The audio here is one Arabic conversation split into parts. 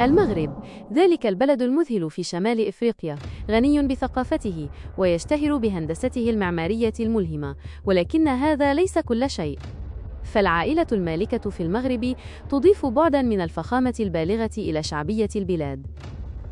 المغرب، ذلك البلد المذهل في شمال إفريقيا، غني بثقافته ويشتهر بهندسته المعمارية الملهمة، ولكن هذا ليس كل شيء. فالعائلة المالكة في المغرب تضيف بعداً من الفخامة البالغة إلى شعبية البلاد.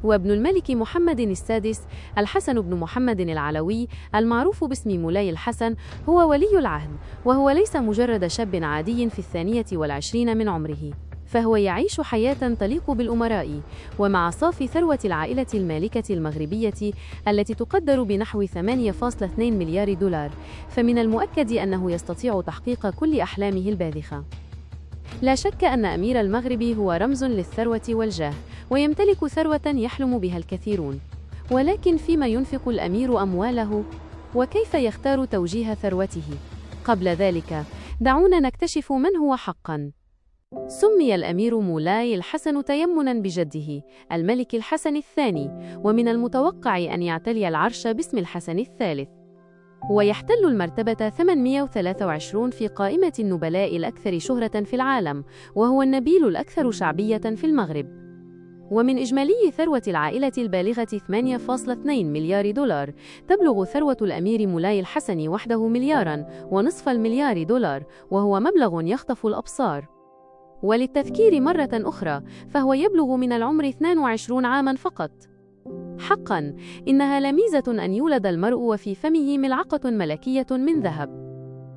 وابن الملك محمد السادس الحسن بن محمد العلوي المعروف باسم مولاي الحسن هو ولي العهد، وهو ليس مجرد شاب عادي في 22 من عمره، فهو يعيش حياة تليق بالأمراء. ومع صافي ثروة العائلة المالكة المغربية التي تقدر بنحو 8.2 مليار دولار، فمن المؤكد أنه يستطيع تحقيق كل أحلامه الباذخة. لا شك أن أمير المغرب هو رمز للثروة والجاه، ويمتلك ثروة يحلم بها الكثيرون. ولكن فيما ينفق الأمير أمواله؟ وكيف يختار توجيه ثروته؟ قبل ذلك، دعونا نكتشف من هو حقاً. سمي الأمير مولاي الحسن تيمناً بجده الملك الحسن الثاني، ومن المتوقع أن يعتلي العرش باسم الحسن الثالث، ويحتل المرتبة 823 في قائمة النبلاء الأكثر شهرة في العالم، وهو النبيل الأكثر شعبية في المغرب. ومن إجمالي ثروة العائلة البالغة 8.2 مليار دولار، تبلغ ثروة الأمير مولاي الحسن وحده 1.5 مليار دولار، وهو مبلغ يخطف الأبصار. وللتذكير مرة أخرى، فهو يبلغ من العمر 22 عاماً فقط. حقاً، إنها لميزة أن يولد المرء وفي فمه ملعقة ملكية من ذهب.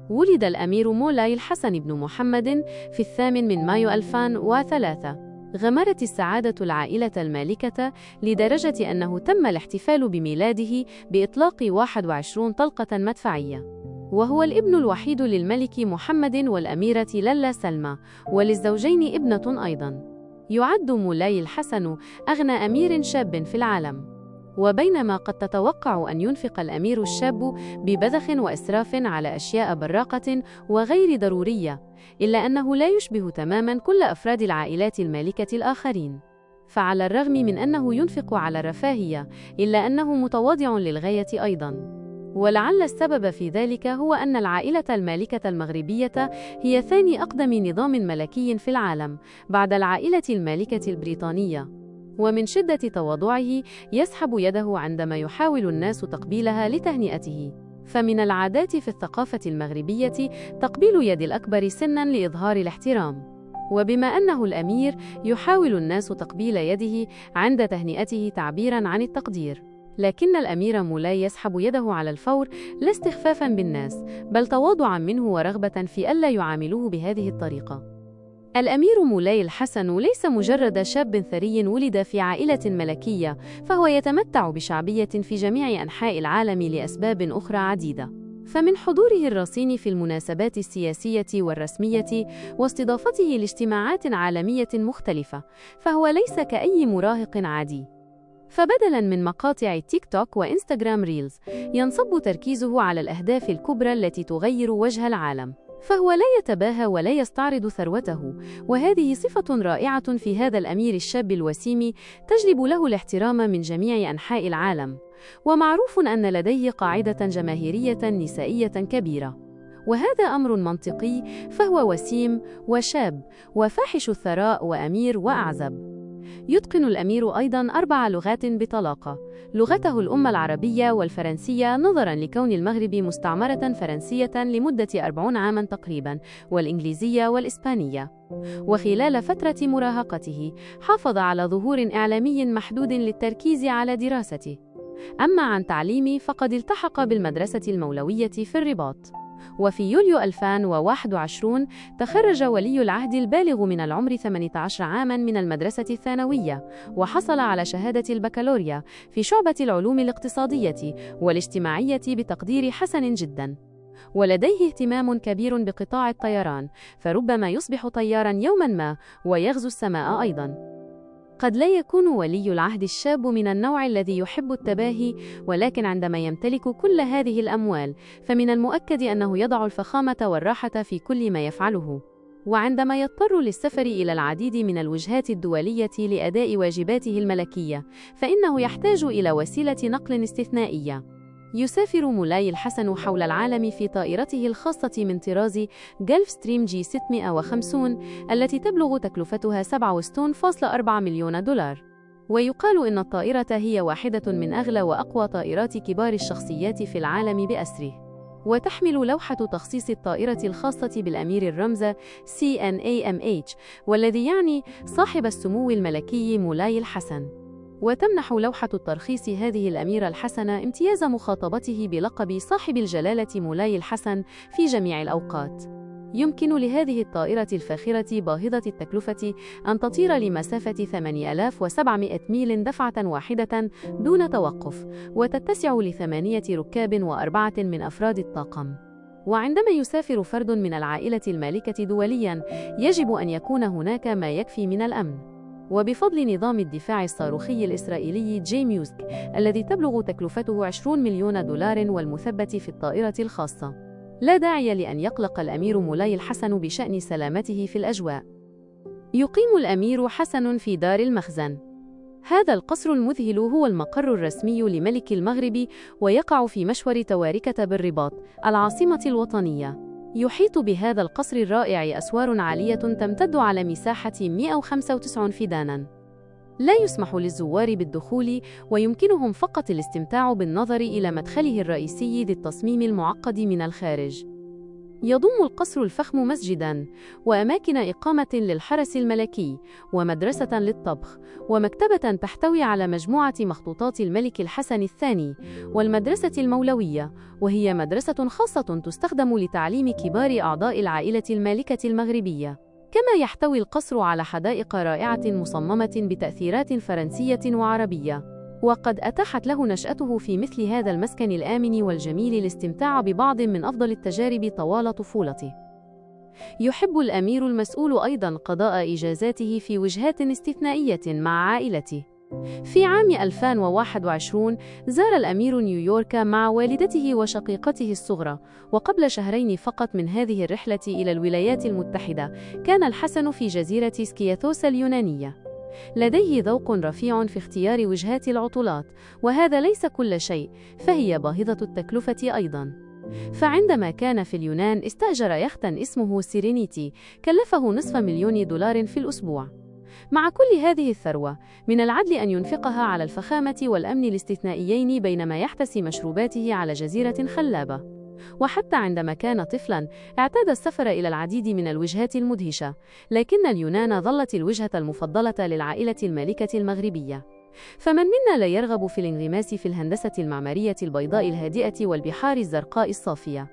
ولد الأمير مولاي الحسن بن محمد في 8 مايو 2003. غمرت السعادة العائلة المالكة لدرجة أنه تم الاحتفال بميلاده بإطلاق 21 طلقة مدفعية. وهو الابن الوحيد للملك محمد والأميرة للا سلمى، وللزوجين ابنة أيضاً. يعد مولاي الحسن أغنى أمير شاب في العالم. وبينما قد تتوقع أن ينفق الأمير الشاب ببذخ وإسراف على أشياء براقة وغير ضرورية، إلا أنه لا يشبه تماماً كل أفراد العائلات المالكة الآخرين. فعلى الرغم من أنه ينفق على الرفاهية، إلا أنه متواضع للغاية أيضاً. ولعل السبب في ذلك هو أن العائلة المالكة المغربية هي ثاني أقدم نظام ملكي في العالم بعد العائلة المالكة البريطانية. ومن شدة تواضعه يسحب يده عندما يحاول الناس تقبيلها لتهنئته. فمن العادات في الثقافة المغربية تقبيل يد الأكبر سناً لإظهار الاحترام. وبما أنه الأمير، يحاول الناس تقبيل يده عند تهنئته تعبيراً عن التقدير. لكن الأمير مولاي يسحب يده على الفور، لا استخفافاً بالناس، بل تواضعاً منه ورغبة في ألا يعاملوه بهذه الطريقة. الأمير مولاي الحسن ليس مجرد شاب ثري ولد في عائلة ملكية، فهو يتمتع بشعبية في جميع أنحاء العالم لأسباب أخرى عديدة. فمن حضوره الرصين في المناسبات السياسية والرسمية، واستضافته لاجتماعات عالمية مختلفة، فهو ليس كأي مراهق عادي. فبدلاً من مقاطع تيك توك وإنستغرام ريلز، ينصب تركيزه على الأهداف الكبرى التي تغير وجه العالم. فهو لا يتباهى ولا يستعرض ثروته، وهذه صفة رائعة في هذا الأمير الشاب الوسيم تجلب له الاحترام من جميع أنحاء العالم. ومعروف أن لديه قاعدة جماهيرية نسائية كبيرة، وهذا أمر منطقي، فهو وسيم وشاب وفاحش الثراء وأمير وأعزب. يتقن الأمير أيضاً 4 لغات بطلاقة: لغته الأم العربية والفرنسية نظراً لكون المغرب مستعمرة فرنسية لمدة 40 عاماً تقريباً، والإنجليزية والإسبانية. وخلال فترة مراهقته حافظ على ظهور إعلامي محدود للتركيز على دراسته. أما عن تعليمه، فقد التحق بالمدرسة المولوية في الرباط. وفي يوليو 2021 تخرج ولي العهد البالغ من العمر 18 عاماً من المدرسة الثانوية، وحصل على شهادة البكالوريا في شعبة العلوم الاقتصادية والاجتماعية بتقدير حسن جداً. ولديه اهتمام كبير بقطاع الطيران، فربما يصبح طياراً يوماً ما ويغزو السماء أيضاً. قد لا يكون ولي العهد الشاب من النوع الذي يحب التباهي، ولكن عندما يمتلك كل هذه الأموال، فمن المؤكد أنه يضع الفخامة والراحة في كل ما يفعله. وعندما يضطر للسفر إلى العديد من الوجهات الدولية لأداء واجباته الملكية، فإنه يحتاج إلى وسيلة نقل استثنائية. يسافر مولاي الحسن حول العالم في طائرته الخاصة من طراز جلف ستريم جي 650 التي تبلغ تكلفتها 67.4 مليون دولار. ويقال إن الطائرة هي واحدة من أغلى وأقوى طائرات كبار الشخصيات في العالم بأسره. وتحمل لوحة تخصيص الطائرة الخاصة بالأمير الرمز CNAMH، والذي يعني صاحب السمو الملكي مولاي الحسن. وتمنح لوحة الترخيص هذه الأمير الحسن امتياز مخاطبته بلقب صاحب الجلالة مولاي الحسن في جميع الأوقات. يمكن لهذه الطائرة الفاخرة باهظة التكلفة أن تطير لمسافة 8700 ميل دفعة واحدة دون توقف، وتتسع ل8 ركاب و4 من أفراد الطاقم. وعندما يسافر فرد من العائلة المالكة دولياً، يجب أن يكون هناك ما يكفي من الأمن. وبفضل نظام الدفاع الصاروخي الإسرائيلي جيميوسك الذي تبلغ تكلفته 20 مليون دولار والمثبت في الطائرة الخاصة، لا داعي لأن يقلق الأمير مولاي الحسن بشأن سلامته في الأجواء. يقيم الأمير حسن في دار المخزن. هذا القصر المذهل هو المقر الرسمي لملك المغرب، ويقع في مشور تواركة بالرباط، العاصمة الوطنية. يحيط بهذا القصر الرائع أسوار عالية تمتد على مساحة 195 فداناً. لا يسمح للزوار بالدخول، ويمكنهم فقط الاستمتاع بالنظر إلى مدخله الرئيسي ذي التصميم المعقد من الخارج. يضم القصر الفخم مسجداً، وأماكن إقامة للحرس الملكي، ومدرسة للطبخ، ومكتبة تحتوي على مجموعة مخطوطات الملك الحسن الثاني، والمدرسة المولوية، وهي مدرسة خاصة تستخدم لتعليم كبار أعضاء العائلة المالكة المغربية. كما يحتوي القصر على حدائق رائعة مصممة بتأثيرات فرنسية وعربية، وقد أتاحت له نشأته في مثل هذا المسكن الآمن والجميل الاستمتاع ببعض من أفضل التجارب طوال طفولته. يحب الأمير المسؤول أيضاً قضاء إجازاته في وجهات استثنائية مع عائلته. في عام 2021 زار الأمير نيويورك مع والدته وشقيقته الصغرى، وقبل شهرين فقط من هذه الرحلة إلى الولايات المتحدة كان الحسن في جزيرة سكياثوس اليونانية. لديه ذوق رفيع في اختيار وجهات العطلات، وهذا ليس كل شيء، فهي باهظة التكلفة أيضاً. فعندما كان في اليونان استأجر يختا اسمه سيرينيتي كلفه $500,000 في الأسبوع. مع كل هذه الثروة، من العدل أن ينفقها على الفخامة والأمن الاستثنائيين بينما يحتسي مشروباته على جزيرة خلابة. وحتى عندما كان طفلاً، اعتاد السفر إلى العديد من الوجهات المدهشة، لكن اليونان ظلت الوجهة المفضلة للعائلة المالكة المغربية. فمن منا لا يرغب في الانغماس في الهندسة المعمارية البيضاء الهادئة والبحار الزرقاء الصافية؟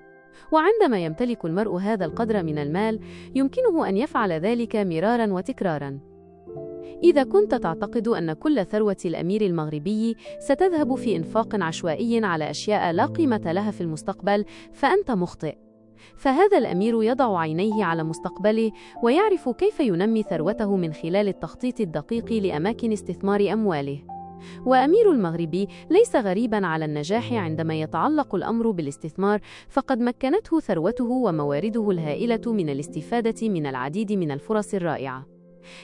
وعندما يمتلك المرء هذا القدر من المال، يمكنه أن يفعل ذلك مراراً وتكراراً. إذا كنت تعتقد أن كل ثروة الأمير المغربي ستذهب في إنفاق عشوائي على أشياء لا قيمة لها في المستقبل، فأنت مخطئ. فهذا الأمير يضع عينيه على مستقبله، ويعرف كيف ينمي ثروته من خلال التخطيط الدقيق لأماكن استثمار أمواله. وأمير المغرب ليس غريباً على النجاح عندما يتعلق الأمر بالاستثمار، فقد مكنته ثروته وموارده الهائلة من الاستفادة من العديد من الفرص الرائعة.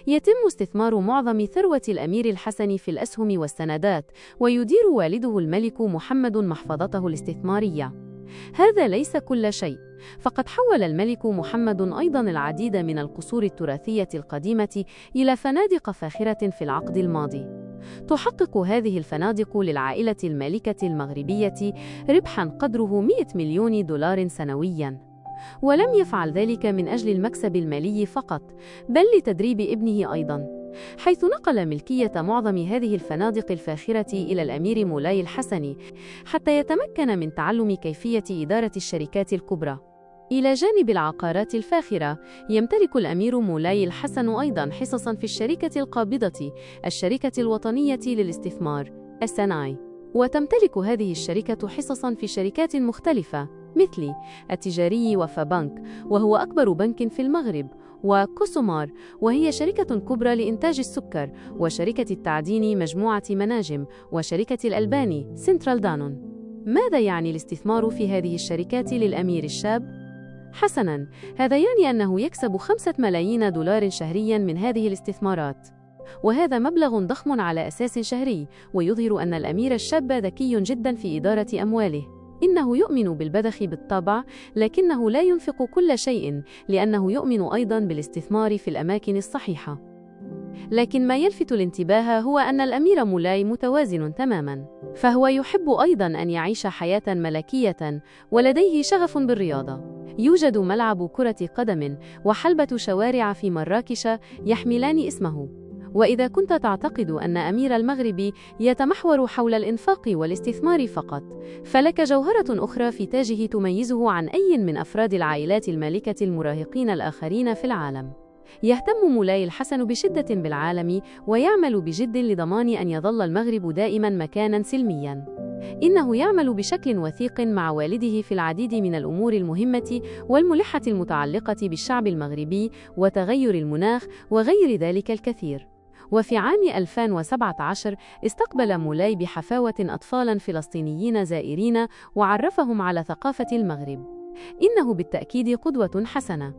يتم استثمار معظم ثروة الأمير الحسن في الأسهم والسندات، ويدير والده الملك محمد محفظته الاستثمارية. هذا ليس كل شيء، فقد حول الملك محمد أيضاً العديد من القصور التراثية القديمة إلى فنادق فاخرة في العقد الماضي. تحقق هذه الفنادق للعائلة المالكة المغربية ربحاً قدره 100 مليون دولار سنوياً. ولم يفعل ذلك من أجل المكسب المالي فقط، بل لتدريب ابنه أيضاً، حيث نقل ملكية معظم هذه الفنادق الفاخرة إلى الأمير مولاي الحسن حتى يتمكن من تعلم كيفية إدارة الشركات الكبرى. إلى جانب العقارات الفاخرة، يمتلك الأمير مولاي الحسن أيضاً حصصاً في الشركة القابضة، الشركة الوطنية للاستثمار SNI، وتمتلك هذه الشركة حصصاً في شركات مختلفة مثل التجاري وفابنك، وهو أكبر بنك في المغرب، وكوسومار، وهي شركة كبرى لإنتاج السكر، وشركة التعدين مجموعة مناجم، وشركة الألباني سنترال دانون. ماذا يعني الاستثمار في هذه الشركات للأمير الشاب؟ حسناً، هذا يعني أنه يكسب 5 ملايين دولار شهرياً من هذه الاستثمارات. وهذا مبلغ ضخم على أساس شهري، ويظهر أن الأمير الشاب ذكي جدا في إدارة أمواله. إنه يؤمن بالبذخ بالطبع، لكنه لا ينفق كل شيء، لأنه يؤمن أيضا بالاستثمار في الأماكن الصحيحة. لكن ما يلفت الانتباه هو أن الأمير مولاي متوازن تماما، فهو يحب أيضا أن يعيش حياة ملكية، ولديه شغف بالرياضة. يوجد ملعب كرة قدم وحلبة شوارع في مراكش يحملان اسمه. وإذا كنت تعتقد أن أمير المغرب يتمحور حول الإنفاق والاستثمار فقط، فلك جوهرة أخرى في تاجه تميزه عن أي من أفراد العائلات المالكة المراهقين الآخرين في العالم. يهتم مولاي الحسن بشدة بالعالم، ويعمل بجد لضمان أن يظل المغرب دائما مكانا سلميا. إنه يعمل بشكل وثيق مع والده في العديد من الأمور المهمة والملحة المتعلقة بالشعب المغربي وتغير المناخ وغير ذلك الكثير. وفي عام 2017 استقبل مولاي بحفاوة أطفالاً فلسطينيين زائرين، وعرفهم على ثقافة المغرب. إنه بالتأكيد قدوة حسنة.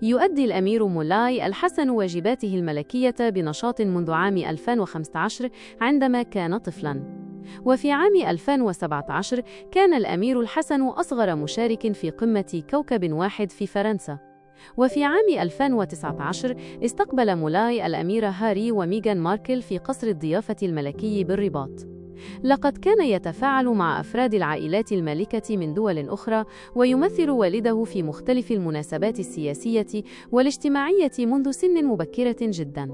يؤدي الأمير مولاي الحسن واجباته الملكية بنشاط منذ عام 2015 عندما كان طفلاً. وفي عام 2017 كان الأمير الحسن أصغر مشارك في قمة كوكب واحد في فرنسا. وفي عام 2019 استقبل مولاي الأميرة هاري وميغان ماركل في قصر الضيافة الملكي بالرباط. لقد كان يتفاعل مع أفراد العائلات المالكة من دول أخرى، ويمثل والده في مختلف المناسبات السياسية والاجتماعية منذ سن مبكرة جداً.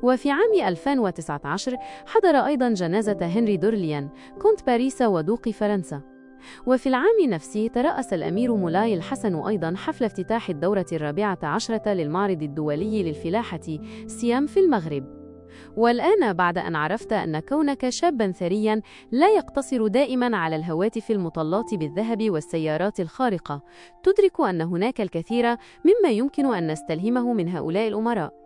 وفي عام 2019 حضر أيضاً جنازة هنري دورليان كونت باريس ودوق فرنسا. وفي العام نفسه ترأس الأمير مولاي الحسن أيضاً حفل افتتاح الدورة 14 للمعرض الدولي للفلاحة سيام في المغرب. والآن بعد أن عرفت أن كونك شاباً ثرياً لا يقتصر دائماً على الهواتف المطلات بالذهب والسيارات الخارقة، تدرك أن هناك الكثير مما يمكن أن نستلهمه من هؤلاء الأمراء.